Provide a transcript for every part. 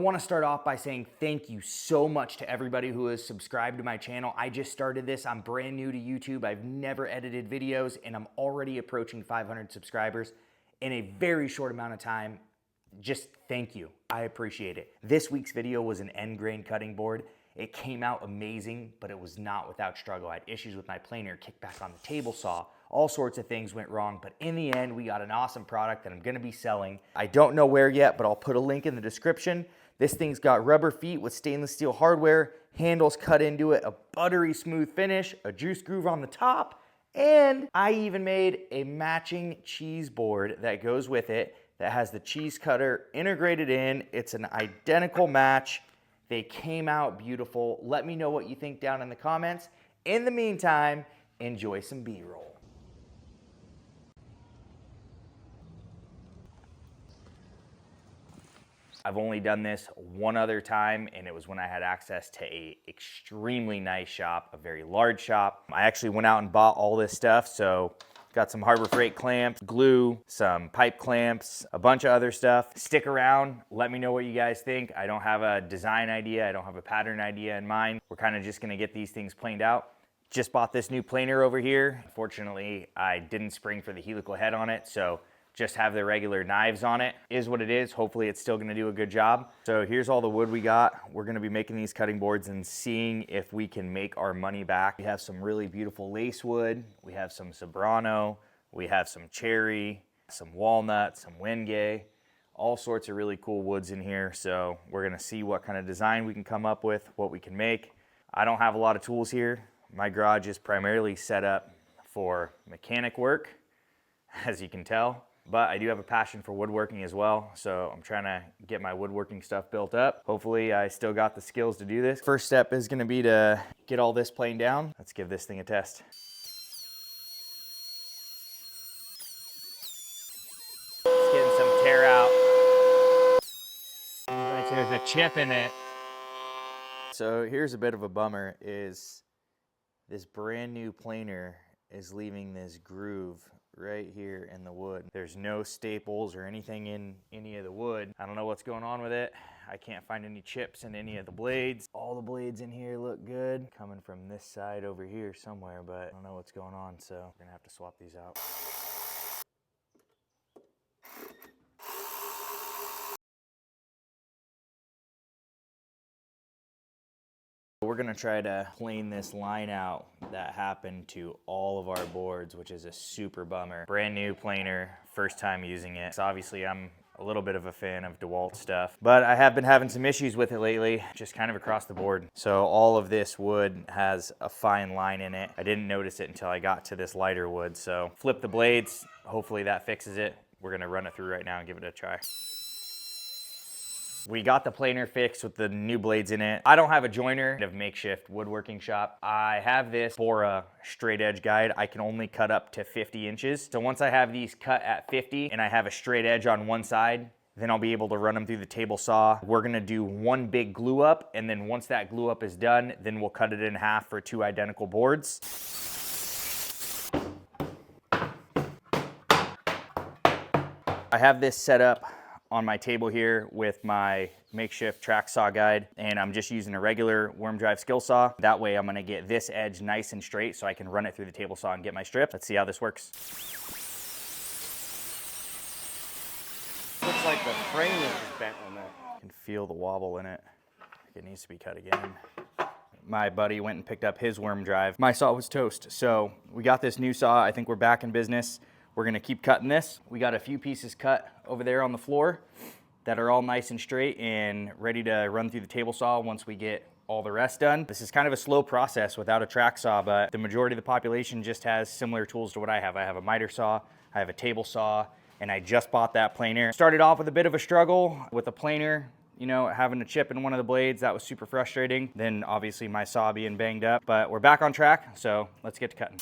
want to start off by saying thank you so much to everybody who has subscribed to my channel. I just started this. I'm brand new to YouTube. I've never edited videos, and I'm already approaching 500 subscribers in a very short amount of time. Just thank you. I appreciate it. This week's video was an end grain cutting board. It came out amazing, but it was not without struggle. I had issues with my planer, kickback on the table saw, all sorts of things went wrong, but in the end, we got an awesome product that I'm gonna be selling. I don't know where yet, but I'll put a link in the description. This thing's got rubber feet with stainless steel hardware, handles cut into it, a buttery smooth finish, a juice groove on the top, and I even made a matching cheese board that goes with it that has the cheese cutter integrated in. It's an identical match. They came out beautiful. Let me know what you think down in the comments. In the meantime, enjoy some B-roll. I've only done this one other time, and it was when I had access to a extremely nice shop, a very large shop. I actually went out and bought all this stuff, so got some Harbor Freight clamps, glue, some pipe clamps, a bunch of other stuff. Stick around, let me know what you guys think. I don't have a design idea, I don't have a pattern idea in mind. We're kind of just gonna get these things planed out. Just bought this new planer over here. Unfortunately, I didn't spring for the helical head on it, so just have the regular knives on it. Is what it is. Hopefully it's still gonna do a good job. So here's all the wood we got. We're gonna be making these cutting boards and seeing if we can make our money back. We have some really beautiful lace wood. We have some Sobrano. We have some cherry, some walnut, some wenge, all sorts of really cool woods in here. So we're gonna see what kind of design we can come up with, what we can make. I don't have a lot of tools here. My garage is primarily set up for mechanic work, as you can tell. But I do have a passion for woodworking as well, so I'm trying to get my woodworking stuff built up. Hopefully I still got the skills to do this. First step is gonna be to get all this planed down. Let's give this thing a test. It's getting some tear out. There's a chip in it. So here's a bit of a bummer, is this brand new planer is leaving this groove right here in the wood. There's no staples or anything in any of the wood. I don't know what's going on with it. I can't find any chips in any of the blades. All the blades in here look good. Coming from this side over here somewhere, but I don't know what's going on, so we're gonna have to swap these out. We're gonna try to plane this line out that happened to all of our boards, which is a super bummer. Brand new planer, first time using it. So obviously I'm a little bit of a fan of DeWalt stuff, but I have been having some issues with it lately, just kind of across the board. So all of this wood has a fine line in it. I didn't notice it until I got to this lighter wood. So flip the blades, hopefully that fixes it. We're gonna run it through right now and give it a try. We got the planer fixed with the new blades in it. I don't have a joiner of makeshift woodworking shop. I have this Bora straight edge guide. I can only cut up to 50 inches. So once I have these cut at 50 and I have a straight edge on one side, then I'll be able to run them through the table saw. We're gonna do one big glue up, and then once that glue up is done, then we'll cut it in half for two identical boards. I have this set up on my table here with my makeshift track saw guide, and I'm just using a regular worm drive skill saw. That way I'm gonna get this edge nice and straight so I can run it through the table saw and get my strip. Let's see how this works. Looks like the frame is bent on that. I can feel the wobble in it. It needs to be cut again. My buddy went and picked up his worm drive. My saw was toast, so we got this new saw. I think we're back in business. We're gonna keep cutting this. We got a few pieces cut over there on the floor that are all nice and straight and ready to run through the table saw once we get all the rest done. This is kind of a slow process without a track saw, but the majority of the population just has similar tools to what I have. I have a miter saw, I have a table saw, and I just bought that planer. Started off with a bit of a struggle with a planer, you know, having a chip in one of the blades. That was super frustrating. Then obviously my saw being banged up, but we're back on track, so let's get to cutting.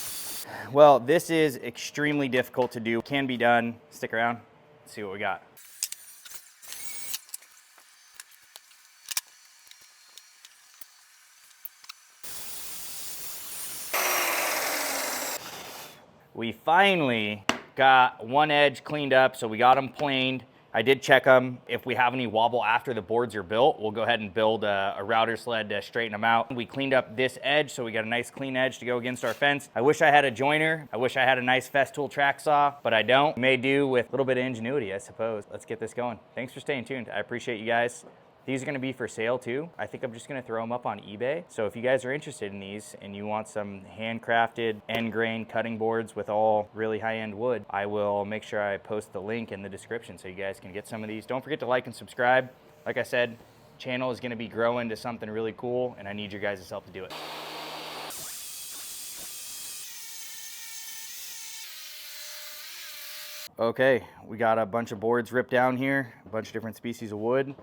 Well, this is extremely difficult to do. Can be done. Stick around, let's see what we got. We finally got one edge cleaned up, so we got them planed. I did check them. If we have any wobble after the boards are built, we'll go ahead and build a router sled to straighten them out. We cleaned up this edge, so we got a nice clean edge to go against our fence. I wish I had a joiner. I wish I had a nice Festool track saw, but I don't. May do with a little bit of ingenuity, I suppose. Let's get this going. Thanks for staying tuned. I appreciate you guys. These are gonna be for sale too. I think I'm just gonna throw them up on eBay. So if you guys are interested in these and you want some handcrafted end grain cutting boards with all really high-end wood, I will make sure I post the link in the description so you guys can get some of these. Don't forget to like and subscribe. Like I said, channel is gonna be growing to something really cool and I need your guys' help to do it. Okay, we got a bunch of boards ripped down here, a bunch of different species of wood.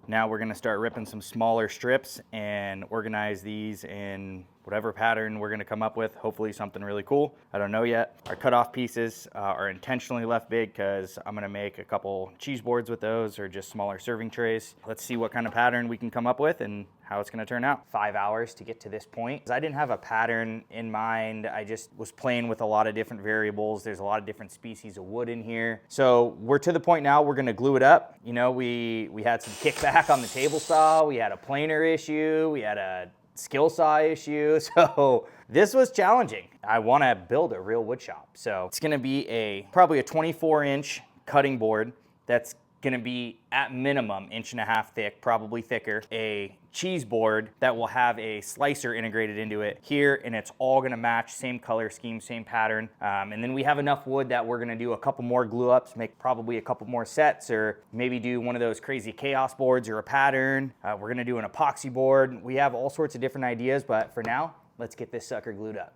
Now we're gonna start ripping some smaller strips and organize these in whatever pattern we're gonna come up with, hopefully something really cool. I don't know yet. Our cutoff pieces are intentionally left big because I'm gonna make a couple cheese boards with those or just smaller serving trays. Let's see what kind of pattern we can come up with and how it's gonna turn out. 5 hours to get to this point. I didn't have a pattern in mind. I just was playing with a lot of different variables. There's a lot of different species of wood in here. So we're to the point now we're gonna glue it up. You know, we had some kickback on the table saw. We had a planer issue. We had a skill saw issue. So this was challenging. I wanna build a real wood shop. So it's gonna be probably a 24-inch cutting board that's gonna be at minimum 1.5 inches thick, probably thicker, a cheese board that will have a slicer integrated into it here, and it's all gonna match, same color scheme, same pattern. And then we have enough wood that we're gonna do a couple more glue ups, make probably a couple more sets, or maybe do one of those crazy chaos boards or a pattern. We're gonna do an epoxy board. We have all sorts of different ideas, but for now, let's get this sucker glued up.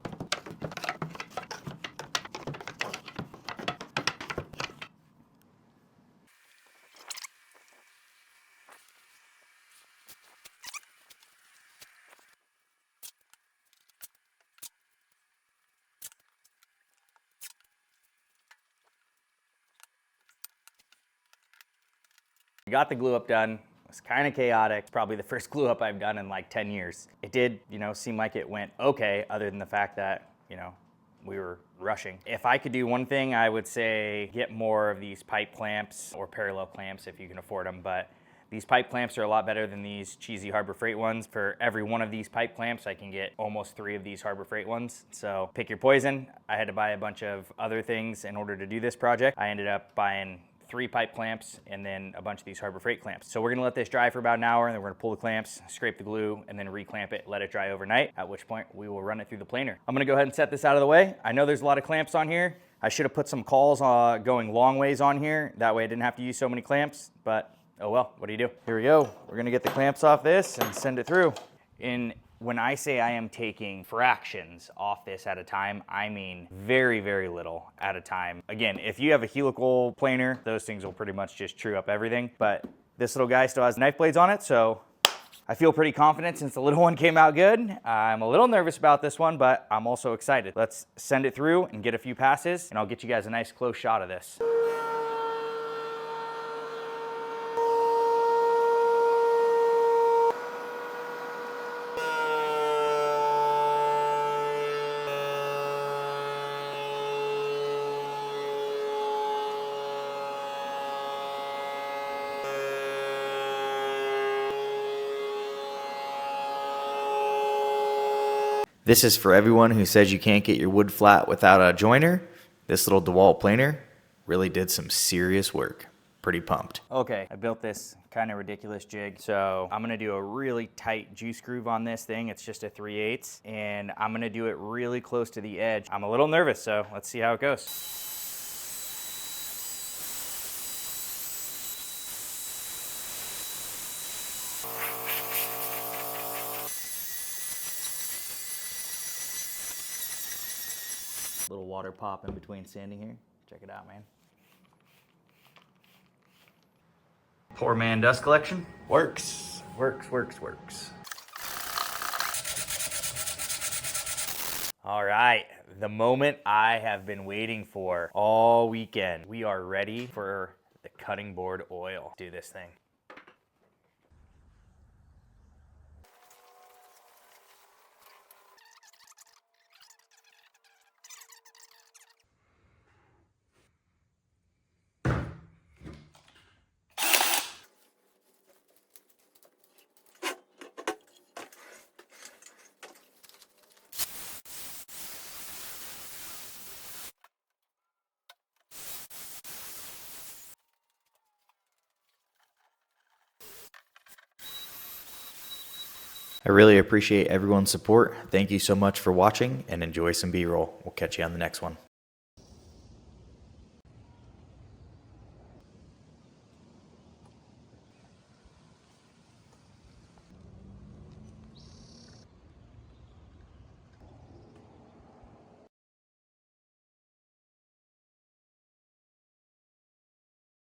We got the glue up done. It was kind of chaotic. It's probably the first glue up I've done in like 10 years. It did, seem like it went okay, other than the fact that, we were rushing. If I could do one thing, I would say get more of these pipe clamps or parallel clamps if you can afford them. But these pipe clamps are a lot better than these cheesy Harbor Freight ones. For every one of these pipe clamps, I can get almost 3 of these Harbor Freight ones. So pick your poison. I had to buy a bunch of other things in order to do this project. I ended up buying 3 pipe clamps and then a bunch of these Harbor Freight clamps. So we're gonna let this dry for about an hour, and then we're gonna pull the clamps, scrape the glue, and then reclamp it, let it dry overnight, at which point we will run it through the planer. I'm gonna go ahead and set this out of the way. I know there's a lot of clamps on here. I should have put some cauls going long ways on here. That way I didn't have to use so many clamps, but oh well, what do you do? Here we go. We're gonna get the clamps off this and send it through. When I say I am taking fractions off this at a time, I mean very, very little at a time. Again, if you have a helical planer, those things will pretty much just true up everything. But this little guy still has knife blades on it, so I feel pretty confident since the little one came out good. I'm a little nervous about this one, but I'm also excited. Let's send it through and get a few passes, and I'll get you guys a nice close shot of this. This is for everyone who says you can't get your wood flat without a joiner. This little DeWalt planer really did some serious work. Pretty pumped. Okay, I built this kind of ridiculous jig. So I'm gonna do a really tight juice groove on this thing. It's just a 3/8, and I'm gonna do it really close to the edge. I'm a little nervous, so let's see how it goes. Little water pop in between sanding here. Check it out, man. Poor man dust collection. Works. Works. All right, the moment I have been waiting for all weekend. We are ready for the cutting board oil. Do this thing. I really appreciate everyone's support. Thank you so much for watching and enjoy some B-roll. We'll catch you on the next one.